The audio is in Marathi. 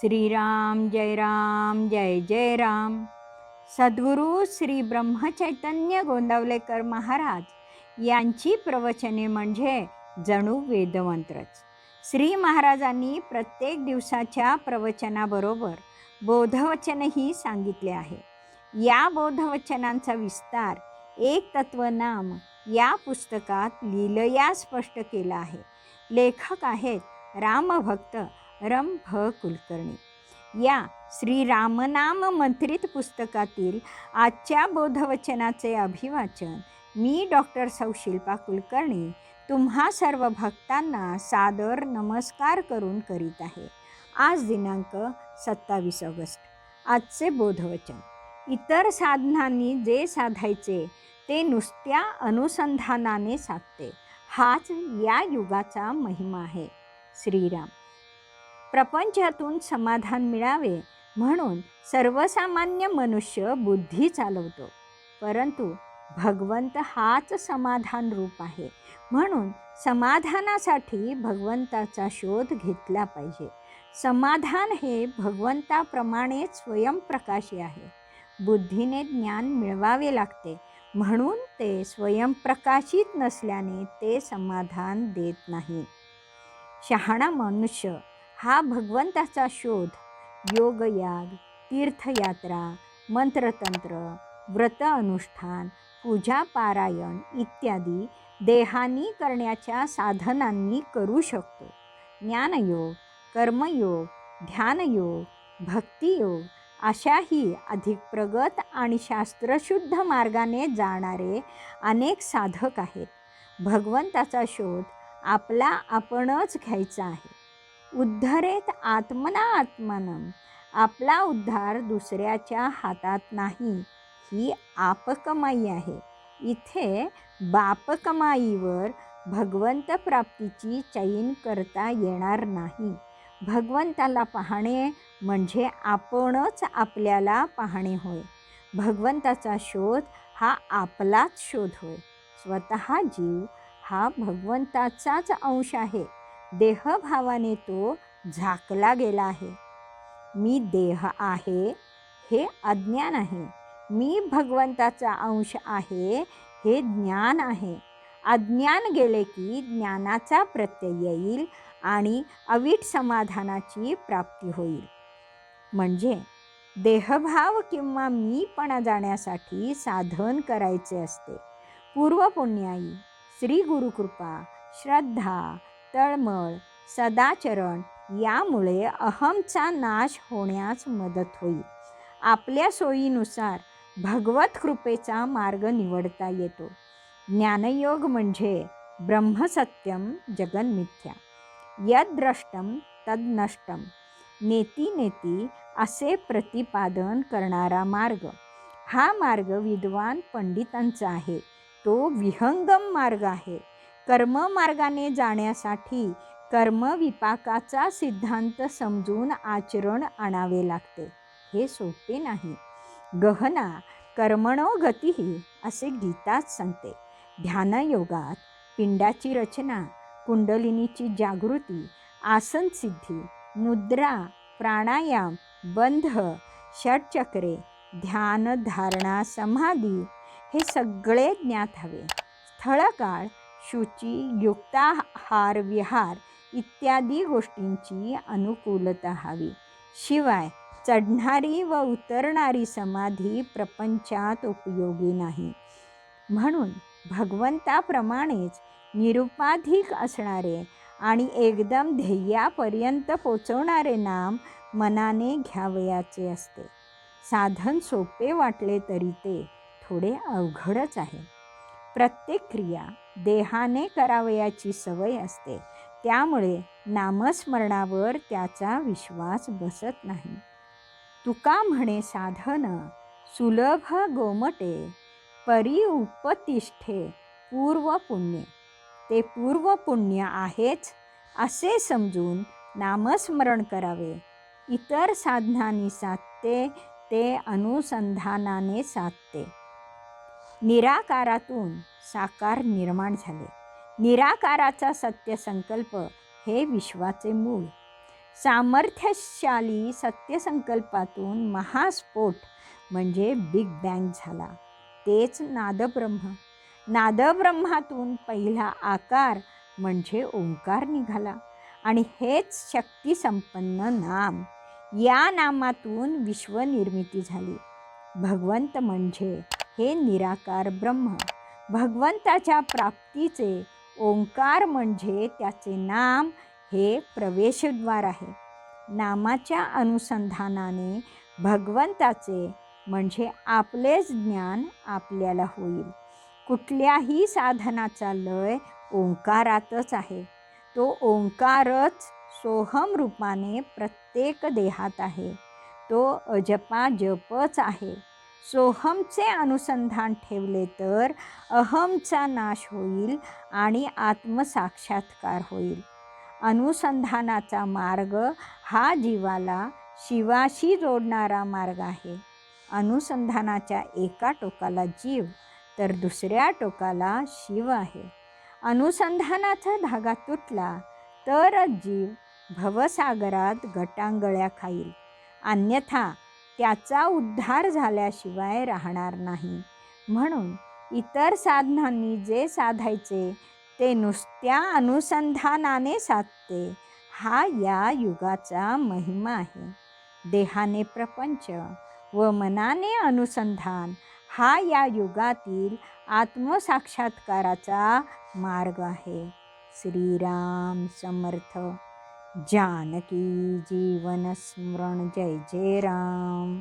श्रीराम जय जय राम. सद्गुरू श्री ब्रह्मचैतन्य गोंदावलेकर महाराज यांची प्रवचने म्हणजे जणू वेदमंत्रच. श्री महाराजांनी प्रत्येक दिवसाच्या प्रवचनाबरोबर बोधवचनही सांगितले आहे. या बोधवचनांचा विस्तार एक तत्वनाम या पुस्तकात लीलया स्पष्ट केला आहे. लेखक आहेत रामभक्त रम भ कुलकर्णी. या श्री रामनाम मंत्रित पुस्तकातील आजच्या बोधवचनाचे अभिवाचन मी डॉक्टर सौ शिल्पा कुलकर्णी तुम्हा सर्व भक्तांना सादर नमस्कार करून करीत आहे. आज दिनांक 27 ऑगस्ट. आजचे बोधवचन. इतर साधनांनी जे साधायचे ते नुसत्या अनुसंधानाने साधते, हाच या युगाचा महिमा आहे. श्रीराम. प्रपंचातून समाधान मिळावे म्हणून सर्वसामान्य मनुष्य बुद्धी चालवतो, परंतु भगवंत हाच समाधान रूप आहे. म्हणून समाधानासाठी भगवंताचा शोध घेतला पाहिजे. समाधान हे भगवंताप्रमाणेच स्वयंप्रकाशी आहे. बुद्धीने ज्ञान मिळवावे लागते, म्हणून ते स्वयंप्रकाशित नसल्याने ते समाधान देत नाही. शहाणा मनुष्य हा भगवंताचा शोध योगयाग, तीर्थयात्रा, मंत्रतंत्र, व्रत अनुष्ठान, पूजा पारायण इत्यादी देहानी करण्याच्या साधनांनी करू शकतो. ज्ञानयोग, कर्मयोग, ध्यानयोग, भक्तियोग अशाही अधिक प्रगत आणि शास्त्रशुद्ध मार्गाने जाणारे अनेक साधक आहेत. भगवंताचा शोध आपला आपणच घ्यायचा आहे. उद्धरेत आत्मना आत्मानं. आपला उद्धार दुसऱ्याच्या हातात नाही, ही आपकमाई आहे. इथे बापकमाईवर भगवंत प्राप्तीची चैन करता येणार नाही. भगवंताला पाहणे म्हणजे आपणच आपल्याला पाहणे होय. भगवंताचा शोध हा आपलाच शोध होय. स्वतः जीव हा भगवंताचाच अंश आहे. देहभावाने तो झाकला गेला आहे. मी देह आहे हे अज्ञान आहे. मी भगवंताचा अंश आहे हे ज्ञान आहे. अज्ञान गेले की ज्ञानाचा प्रत्यय येईल आणि अवीट समाधानाची प्राप्ती होईल. म्हणजे देहभाव किंवा मीपणा जाण्यासाठी साधन करायचे असते. पूर्वपुण्याई, श्री गुरुकृपा, श्रद्धा, तळमळ, सदाचरण यामुळे अहमचा नाश होण्यास मदत होईल. आपल्या सोयीनुसार भगवत कृपेचा मार्ग निवडता येतो. ज्ञानयोग म्हणजे ब्रह्मसत्यम जगन्मिथ्या, यद द्रष्टम तद नष्टम, नेती नेती असे प्रतिपादन करणारा मार्ग. हा मार्ग विद्वान पंडितांचा आहे. तो विहंगम मार्ग आहे. कर्ममार्गाने जाण्यासाठी कर्मविपाकाचा सिद्धांत समजून आचरण आणावे लागते. हे सोपे नाही. गहना कर्मणो गतिही असे गीताच सांगते. ध्यानयोगात पिंडाची रचना, कुंडलिनीची जागृती, आसनसिद्धी, मुद्रा, प्राणायाम, बंध, षटचक्रे, ध्यान, धारणा, समाधी हे सगळे ज्ञात हवे. स्थळकाळ, शुची, युक्ताहार विहार इत्यादी गोष्टींची अनुकूलता हवी. शिवाय चढणारी व उतरणारी समाधी प्रपंचात उपयोगी नाही. म्हणून भगवंताप्रमाणेच निरुपाधिक असणारे आणि एकदम ध्येयापर्यंत पोचवणारे नाम मनाने घ्यावयाचे असते. साधन सोपे वाटले तरी ते थोडे अवघडच आहे. प्रत्येक क्रिया देहाने करावयाची सवय असते, त्यामुळे नामस्मरणावर त्याचा विश्वास बसत नाही. तुका म्हणे साधन सुलभ गोमटे, परी उपतिष्ठे पूर्वपुण्य. ते पूर्वपुण्य आहेच असे समजून नामस्मरण करावे. इतर साधनांनी साधते ते अनुसंधानाने साधते. निराकारातून साकार निर्माण झाले. निराकाराचा सत्य संकल्प हे विश्वाचे मूळ. सामर्थ्यशाली सत्यसंकल्पातून महास्फोट म्हणजे बिग बँग झाला. तेच नादब्रह्म. नादब्रह्मातून पहिला आकार म्हणजे ओंकार निघाला आणि हेच शक्तिसंपन्न नाम. या नामातून विश्वनिर्मिती झाली. भगवंत म्हणजे हे निराकार ब्रह्म. भगवंताच्या प्राप्तीचे ओंकार म्हणजे त्याचे नाम हे प्रवेशद्वार आहे. नामाच्या अनुसंधानाने भगवंताचे म्हणजे आपलेच ज्ञान आपल्याला होईल. कुठल्याही साधनाचा लय ओंकारातच आहे. तो ओंकारच सोहम रूपाने प्रत्येक देहात आहे. तो अजपा जपच आहे. सोहमचे अनुसंधान ठेवले तर अहमचा नाश होईल आणि आत्मसाक्षात्कार होईल. अनुसंधानाचा मार्ग हा जीवाला शिवाशी जोडणारा मार्ग आहे. अनुसंधानाच्या एका टोकाला जीव तर दुसऱ्या टोकाला शिव आहे. अनुसंधानाचा धागा तुटला तरच जीव भवसागरात गटांगळ्या खाईल, अन्यथा त्याचा उद्धार झाल्याशिवाय राहणार नाही. म्हणून इतर साधनांनी जे साधायचे ते नुसत्या अनुसंधानाने साधते. हा या युगाचा महिमा आहे. देहाने प्रपंच व मनाने अनुसंधान हा या युगातील आत्मसाक्षात्काराचा मार्ग आहे. श्रीराम समर्थ. जानकी जीवन स्मरण. जय जय राम.